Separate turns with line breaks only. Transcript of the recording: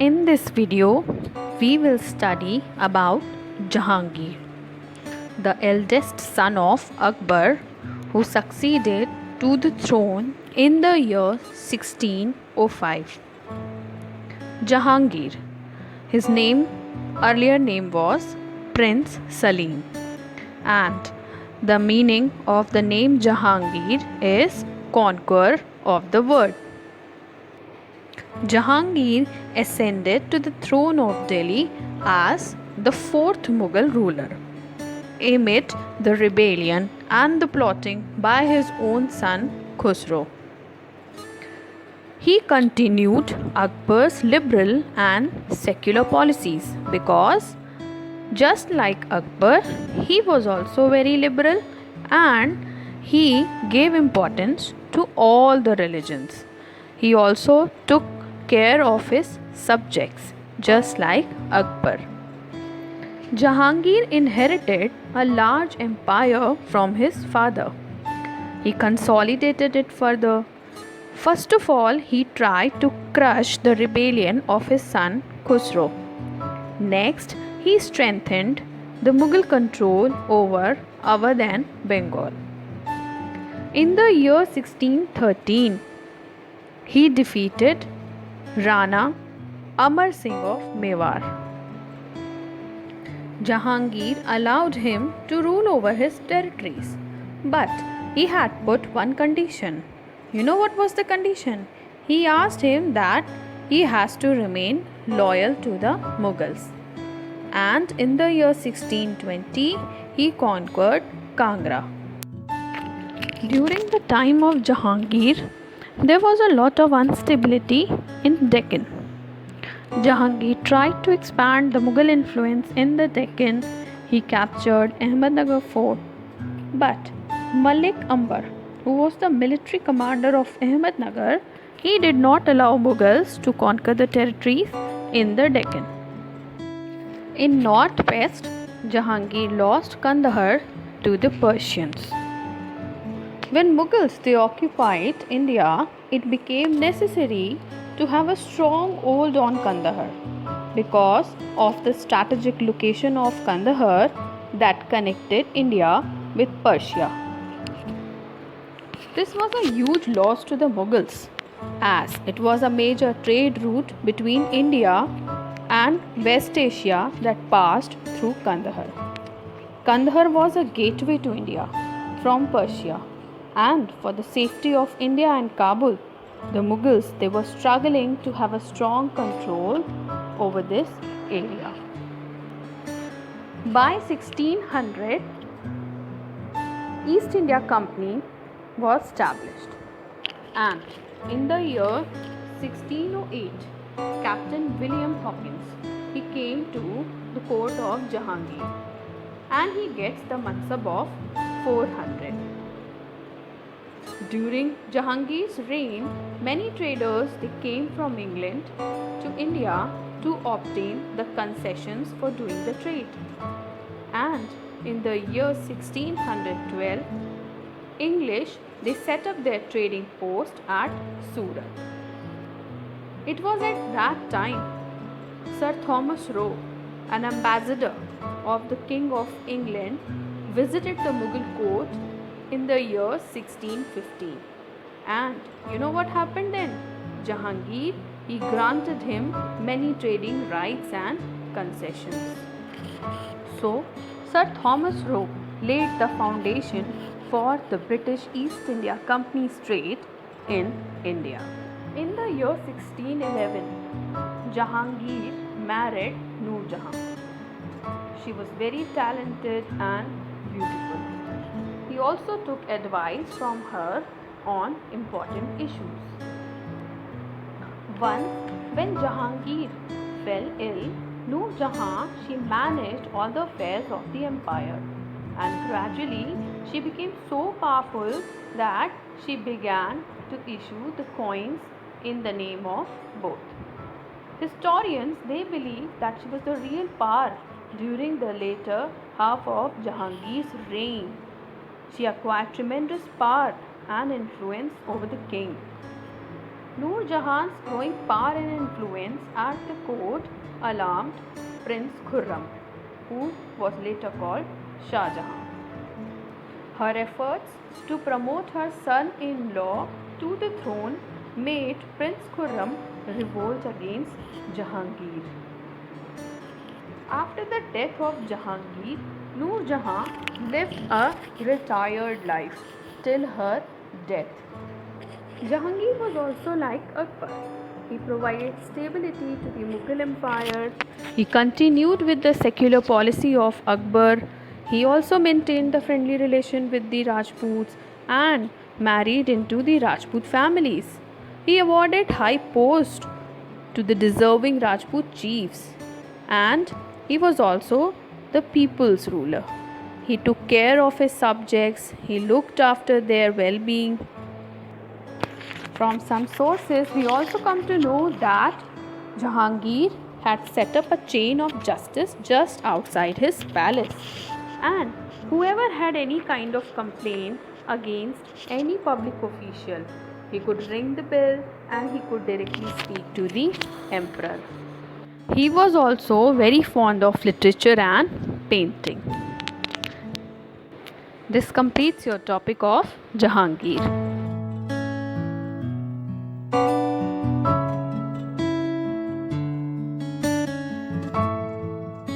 In this video, we will study about Jahangir, the eldest son of Akbar, who succeeded to the throne in the year 1605. Jahangir. His earlier name was Prince Salim, and the meaning of the name Jahangir is conqueror of the world. Jahangir ascended to the throne of Delhi as the fourth Mughal ruler, amid the rebellion and the plotting by his own son Khusro. He continued Akbar's liberal and secular policies because, just like Akbar, he was also very liberal and he gave importance to all the religions. He also took care of his subjects, just like Akbar. Jahangir inherited a large empire from his father. He consolidated it further. First of all, he tried to crush the rebellion of his son Khusro. Next, he strengthened the Mughal control over Awadh and Bengal. In the year 1613, he defeated Rana Amar Singh of Mewar. Jahangir allowed him to rule over his territories, but he had put one condition. You know what was the condition? He asked him that he has to remain loyal to the Mughals. And in the year 1620, he conquered Kangra. During the time of Jahangir, there was a lot of instability in Deccan. Jahangir tried to expand the Mughal influence in the Deccan. He captured Ahmednagar fort. But Malik Ambar, who was the military commander of Ahmednagar, he did not allow Mughals to conquer the territories in the Deccan. In northwest, Jahangir lost Kandahar to the Persians. When Mughals occupied India, it became necessary to have a strong hold on Kandahar because of the strategic location of Kandahar that connected India with Persia. This was a huge loss to the Mughals as it was a major trade route between India and West Asia that passed through Kandahar. Kandahar was a gateway to India from Persia, and for the safety of India and Kabul, the Mughals were struggling to have a strong control over this area. By 1600, East India Company was established, and in the year 1608, Captain William Hawkins he came to the court of Jahangir, and he gets the mansab of 400. During Jahangir's reign, many traders came from England to India to obtain the concessions for doing the trade. And in the year 1612, English set up their trading post at Surat. It was at that time Sir Thomas Roe, an ambassador of the King of England, visited the Mughal court in the year 1615. And you know what happened then? Jahangir he granted him many trading rights and concessions. So, Sir Thomas Roe laid the foundation for the British East India Company's trade in India. In the year 1611, Jahangir married Noor Jahan. She was very talented and beautiful. He also took advice from her on important issues. Once, when Jahangir fell ill, Noor Jahan she managed all the affairs of the empire, and gradually she became so powerful that she began to issue the coins in the name of both. Historians believe that she was the real power during the later half of Jahangir's reign. She acquired tremendous power and influence over the king. Noor Jahan's growing power and influence at the court alarmed Prince Khurram, who was later called Shah Jahan. Her efforts to promote her son-in-law to the throne made Prince Khurram revolt against Jahangir. After the death of Jahangir, Noor Jahan lived a retired life till her death. Jahangir was also like Akbar. He provided stability to the Mughal Empire. He continued with the secular policy of Akbar. He also maintained the friendly relation with the Rajputs and married into the Rajput families. He awarded high posts to the deserving Rajput chiefs, and he was also the people's ruler. He took care of his subjects, he looked after their well being. From some sources, we also come to know that Jahangir had set up a chain of justice just outside his palace, and whoever had any kind of complaint against any public official, he could ring the bell and he could directly speak to the emperor. He was also very fond of literature and painting. This completes your topic of Jahangir.